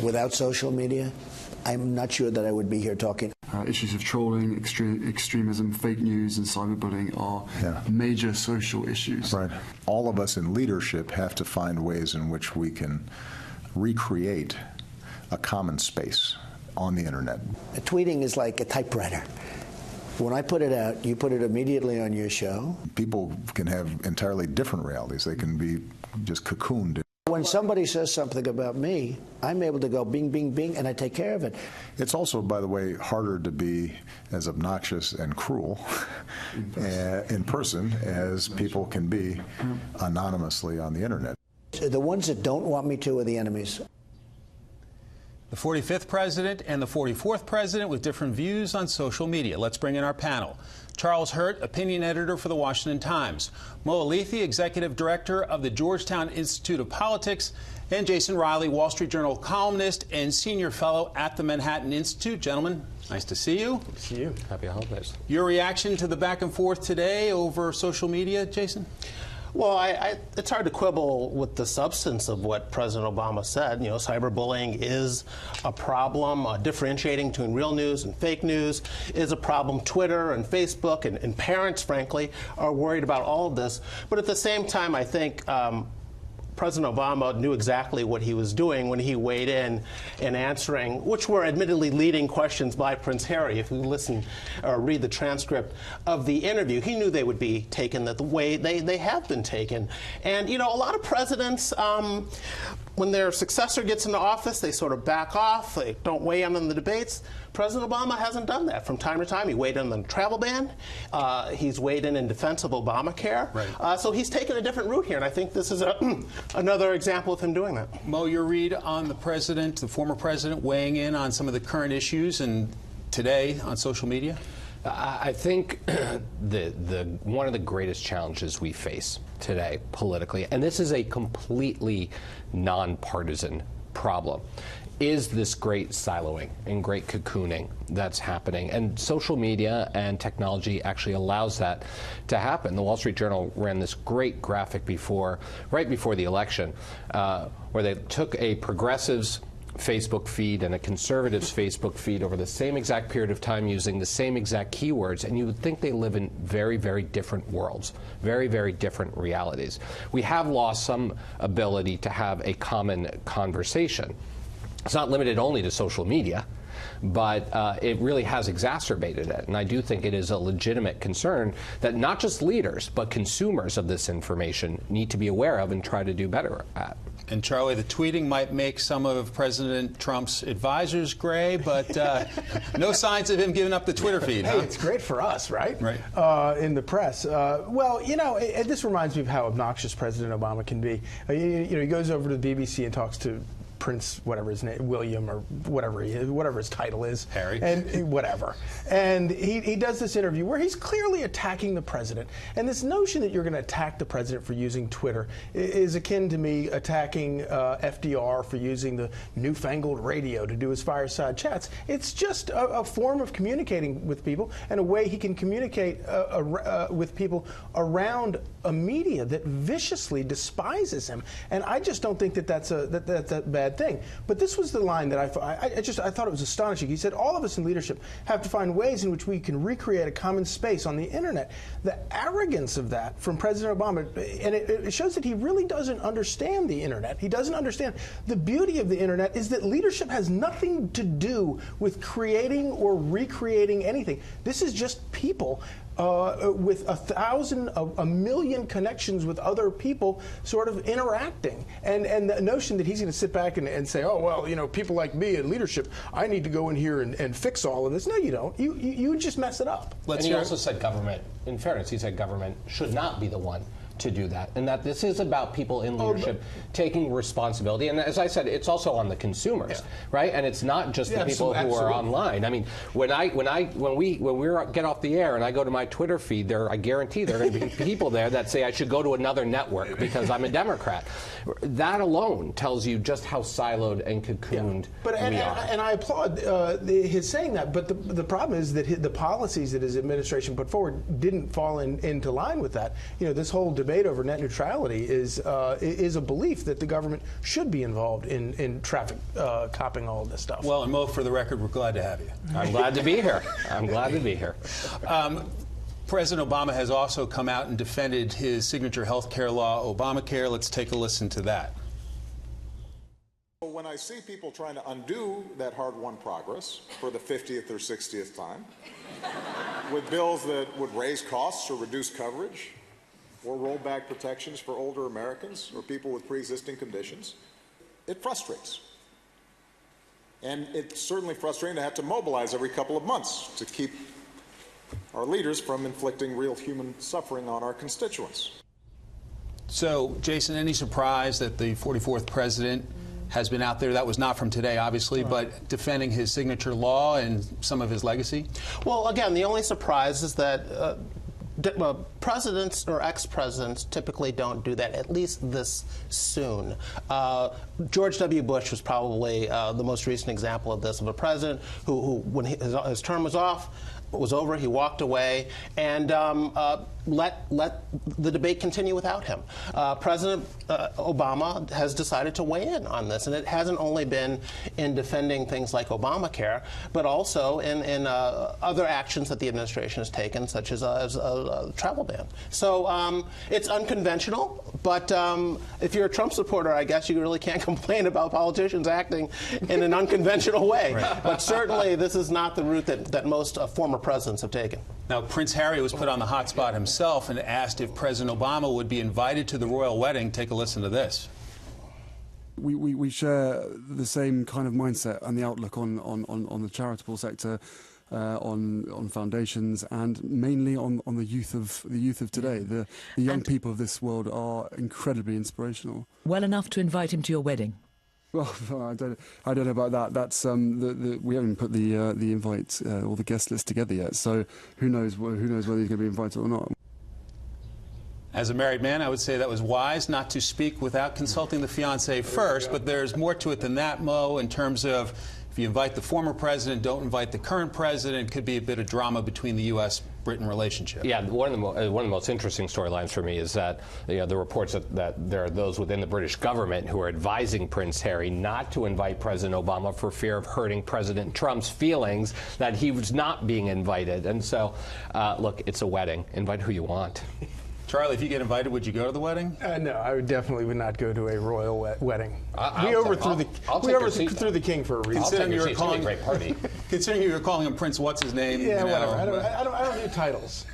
without social media, I'm not sure that I would be here talking. Issues of trolling, extremism, fake news, and cyberbullying are major social issues. Right. All of us in leadership have to find ways in which we can recreate a common space on the internet. Tweeting is like a typewriter. When I put it out, you put it immediately on your show. People can have entirely different realities. They can be just cocooned. When somebody says something about me, I'm able to go bing, bing, bing, and I take care of it. It's also, by the way, harder to be as obnoxious and cruel in person as people can be anonymously on the internet. The ones that don't want me to are the enemies. The 45th president and the 44th president with different views on social media. Let's bring in our panel. Charles Hurt, opinion editor for the Washington Times. Mo Alethi, executive director of the Georgetown Institute of Politics. And Jason Riley, Wall Street Journal columnist and senior fellow at the Manhattan Institute. Gentlemen, nice to see you. Good to see you. Happy holidays. Your reaction to the back and forth today over social media, Jason? Well, it's hard to quibble with the substance of what President Obama said. You know, cyberbullying is a problem. Differentiating between real news and fake news is a problem. Twitter and Facebook and parents, frankly, are worried about all of this. But at the same time, I think President Obama knew exactly what he was doing when he weighed in answering, which were admittedly leading questions by Prince Harry. If you listen or read the transcript of the interview, he knew they would be taken the way they have been taken. And, you know, a lot of presidents, when their successor gets into office, they sort of back off. They don't weigh in on the debates. President Obama hasn't done that. From time to time, he weighed in on the travel ban. He's weighed in defense of Obamacare. Right. So he's taken a different route here, and I think this is another example of him doing that. Mo, your read on the president, the former president, weighing in on some of the current issues and today on social media? I think one of the greatest challenges we face today politically, and this is a completely nonpartisan problem, is this great siloing and great cocooning that's happening. And social media and technology actually allows that to happen. The Wall Street Journal ran this great graphic right before the election, where they took a progressive's Facebook feed and a conservative's Facebook feed over the same exact period of time using the same exact keywords, and you would think they live in very, very different worlds, very, very different realities. We have lost some ability to have a common conversation. It's not limited only to social media, but it really has exacerbated it. And I do think it is a legitimate concern that not just leaders, but consumers of this information need to be aware of and try to do better at. And Charlie, the tweeting might make some of President Trump's advisors gray, but no signs of him giving up the Twitter feed, huh? Hey, it's great for us, right? Right. In the press. Well, you know, this reminds me of how obnoxious President Obama can be. You know, he goes over to the BBC and talks to Prince, whatever his name, William, or whatever his title is, Harry, and whatever. And he does this interview where he's clearly attacking the president. And this notion that you're going to attack the president for using Twitter is akin to me attacking FDR for using the newfangled radio to do his fireside chats. It's just a form of communicating with people and a way he can communicate with people around a media that viciously despises him. And I just don't think that that's a bad thing. But this was the line that I thought it was astonishing. He said, all of us in leadership have to find ways in which we can recreate a common space on the internet. The arrogance of that from President Obama, and it shows that he really doesn't understand the internet. He doesn't understand the beauty of the internet is that leadership has nothing to do with creating or recreating anything. This is just people with a million connections with other people sort of interacting. And the notion that he's going to sit back and say, oh, well, you know, people like me in leadership, I need to go in here and fix all of this. No, you don't. You just mess it up. And he also said government, in fairness, he said government should not be the one to do that, and that this is about people in leadership taking responsibility. And as I said, it's also on the consumers, right? And it's not just the people who are online. I mean, when we get off the air and I go to my Twitter feed, I guarantee there are going to be people there that say I should go to another network because I'm a Democrat. That alone tells you just how siloed and cocooned we are. And I applaud his saying that, but the problem is that the policies that his administration put forward didn't fall into line with that. You know, this whole debate over net neutrality is a belief that the government should be involved in traffic copping all of this stuff. Well, and Mo, for the record, we're glad to have you. I'm glad to be here. I'm glad to be here. President Obama has also come out and defended his signature health care law, Obamacare. Let's take a listen to that. When I see people trying to undo that hard-won progress for the 50th or 60th time with bills that would raise costs or reduce coverage or roll back protections for older Americans or people with pre-existing conditions, it frustrates. And it's certainly frustrating to have to mobilize every couple of months to keep our leaders from inflicting real human suffering on our constituents. So, Jason, any surprise that the 44th president has been out there? That was not from today, obviously, but defending his signature law and some of his legacy? Well, again, the only surprise is that presidents or ex-presidents typically don't do that, at least this soon. George W. Bush was probably the most recent example of this, of a president who when his term was over, he walked away and let the debate continue without him. President Obama has decided to weigh in on this, and it hasn't only been in defending things like Obamacare, but also in other actions that the administration has taken, such as a travel ban. So it's unconventional, but if you're a Trump supporter, I guess you really can't complain about politicians acting in an unconventional way. Right. But certainly this is not the route that most former presidents have taken. Now, Prince Harry was put on the hot spot himself and asked if President Obama would be invited to the royal wedding. Take a listen to this. We share the same kind of mindset and the outlook on the charitable sector, on foundations, and mainly on the youth of today. The young people of this world are incredibly inspirational. Well enough to invite him to your wedding? Well, I don't know about that. That's we haven't put the invite or the guest list together yet. So who knows whether he's going to be invited or not. As a married man, I would say that was wise not to speak without consulting the fiancé first, but there's more to it than that, Mo, in terms of if you invite the former president, don't invite the current president, could be a bit of drama between the U.S.-Britain relationship. Yeah, one of the most interesting storylines for me is that the reports that there are those within the British government who are advising Prince Harry not to invite President Obama for fear of hurting President Trump's feelings that he was not being invited. And so, look, it's a wedding. Invite who you want. Charlie, if you get invited, would you go to the wedding? No, I would not go to a royal wedding. We overthrew the king for a reason. Considering you were calling him Prince, what's his name? Yeah, whatever. I don't do titles.